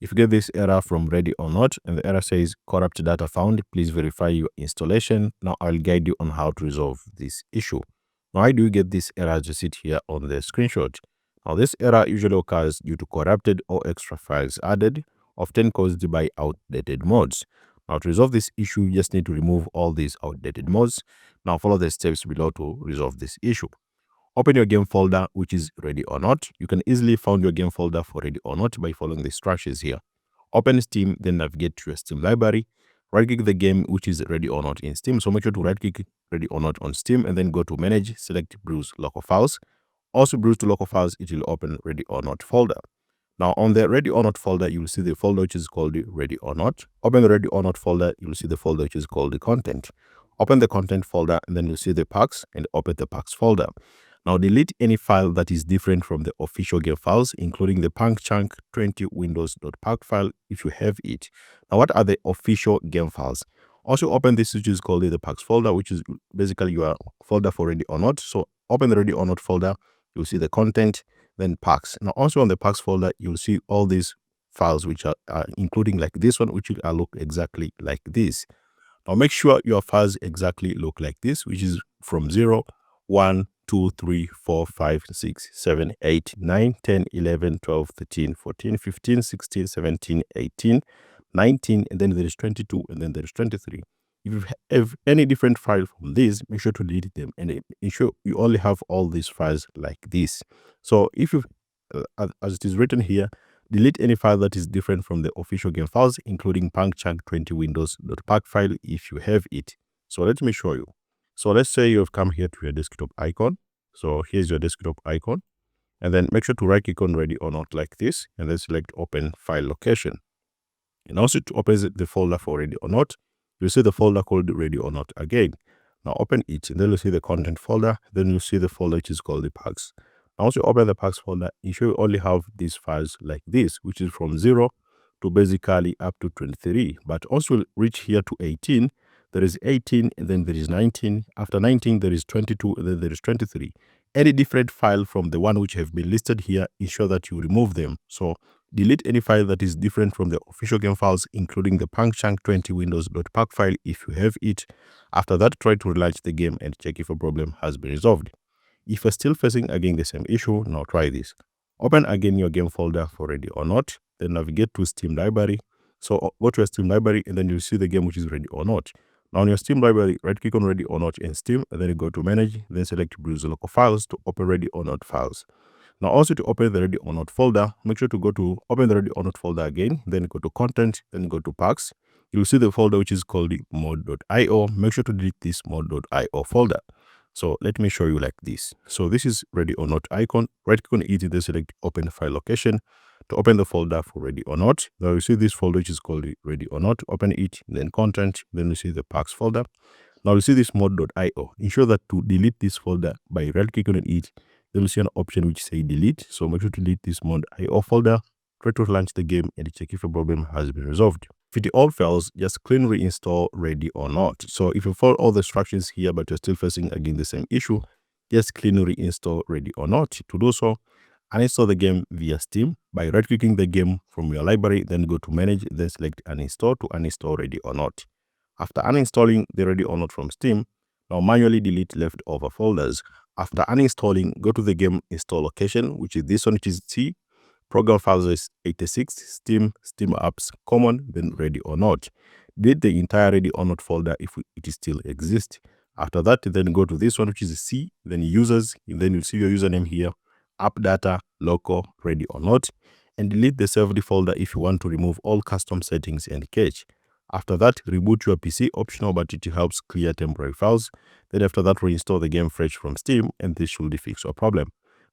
If you get this error from Ready or Not and the error says corrupt data found, please verify your installation. Now I'll guide you on how to resolve this issue. Now, why do you get this error as you see here on the screenshot? Now, this error usually occurs due to corrupted or extra files added, often caused by outdated mods. Now, to resolve this issue, you just need to remove all these outdated mods. Now, follow the steps below to resolve this issue. Open your game folder, which is Ready or Not. You can easily find your game folder for Ready or Not by following the instructions here. Open Steam, then navigate to your Steam library. Right-click the game, which is Ready or Not in Steam. So make sure to right-click Ready or Not on Steam and then go to Manage, select Browse Local Files. Also browse to local files, it will open Ready or Not folder. Now on the Ready or Not folder, you will see the folder which is called the Ready or Not. Open the Ready or Not folder, you will see the folder which is called the Content. Open the Content folder and then you'll see the Paks and open the Paks folder. Now delete any file that is different from the official game files, including the Punk 20 windows.pak file if you have it. Now what are the official game files? Also open this which is called the Paks folder, which is basically your folder for Ready or Not. So open the Ready or Not folder, you'll see the Content, then Paks. Now also on the Paks folder, you'll see all these files which are including like this one, which will look exactly like this. Now make sure your files exactly look like this, which is from 0, 1, 2, 3, 4, 5, 6, 7, 8, 9, 10, 11, 12, 13, 14, 15, 16, 17, 18, 19, and then there is 22, and then there is 23. If you have any different file from these, make sure to delete them and ensure you only have all these files like this. So if you, as it is written here, delete any file that is different from the official game files, including Punk 20 windows.pak file if you have it. So let me show you. So let's say you've come here to your desktop icon. So here's your desktop icon. And then make sure to right click on Ready or Not like this. And then select Open File Location. And also to open the folder for Ready or Not, you'll see the folder called Ready or Not again. Now open it and then you'll see the Content folder. Then you'll see the folder which is called the Paks. Now once you open the Paks folder, ensure you only have these files like this, which is from 0 to basically up to 23. But also reach here to 18. There is 18 and then there is 19. After 19, there is 22 and then there is 23. Any different file from the one which have been listed here, ensure that you remove them. So delete any file that is different from the official game files, including the Punk 20 windows.pak file if you have it. After that, try to relaunch the game and check if a problem has been resolved. If you're still facing again the same issue, now try this. Open again your game folder for Ready or Not, then navigate to Steam library. So go to your Steam library and then you'll see the game which is Ready or Not. Now on your Steam library, right click on Ready or Not in Steam and then you go to Manage, then select Browse Local Files to open Ready or Not files. Now also to open the Ready or Not folder, make sure to go to open the Ready or Not folder again, then go to Content, then go to Paks. You'll see the folder which is called the mod.io. Make sure to delete this mod.io folder. So let me show you like this. So this is Ready or Not icon. Right click on it and then select Open File Location to open the folder for Ready or Not. Now you see this folder which is called Ready or Not. Open it, then Content, then you see the Paks folder. Now you see this mod.io. Ensure that to delete this folder by right clicking on it, then you see an option which say delete. So make sure to delete this mod.io folder. Try to launch the game and check if a problem has been resolved. If it all fails, just clean reinstall Ready or Not. So if you follow all the instructions here but you're still facing again the same issue, just clean reinstall Ready or Not. To do so, uninstall the game via Steam by right-clicking the game from your library, then go to Manage, then select Uninstall to uninstall Ready or Not. After uninstalling the Ready or Not from Steam, now manually delete leftover folders. After uninstalling, go to the game install location, which is this one, which is C. Program files is 86, Steam Apps, Common, then Ready or Not. Delete the entire Ready or Not folder if it still exists. After that, then go to this one, which is C, then Users, and then you'll see your username here, App Data, Local, Ready or Not, and delete the saved folder if you want to remove all custom settings and cache. After that, reboot your PC, optional, but it helps clear temporary files. Then after that, reinstall the game fresh from Steam, and this should fix your problem.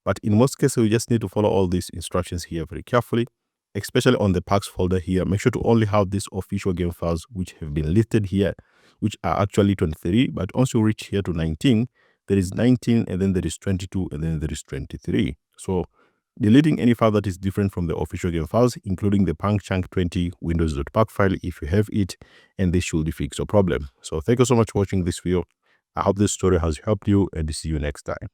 But in most cases, you just need to follow all these instructions here very carefully, especially on the Paks folder here. Make sure to only have these official game files which have been listed here, which are actually 23, but once you reach here to 19, there is 19, and then there is 22, and then there is 23. So deleting any file that is different from the official game files, including the Punk 20 windows.pak file if you have it, and this should fix your problem. So thank you so much for watching this video. I hope this story has helped you, and see you next time.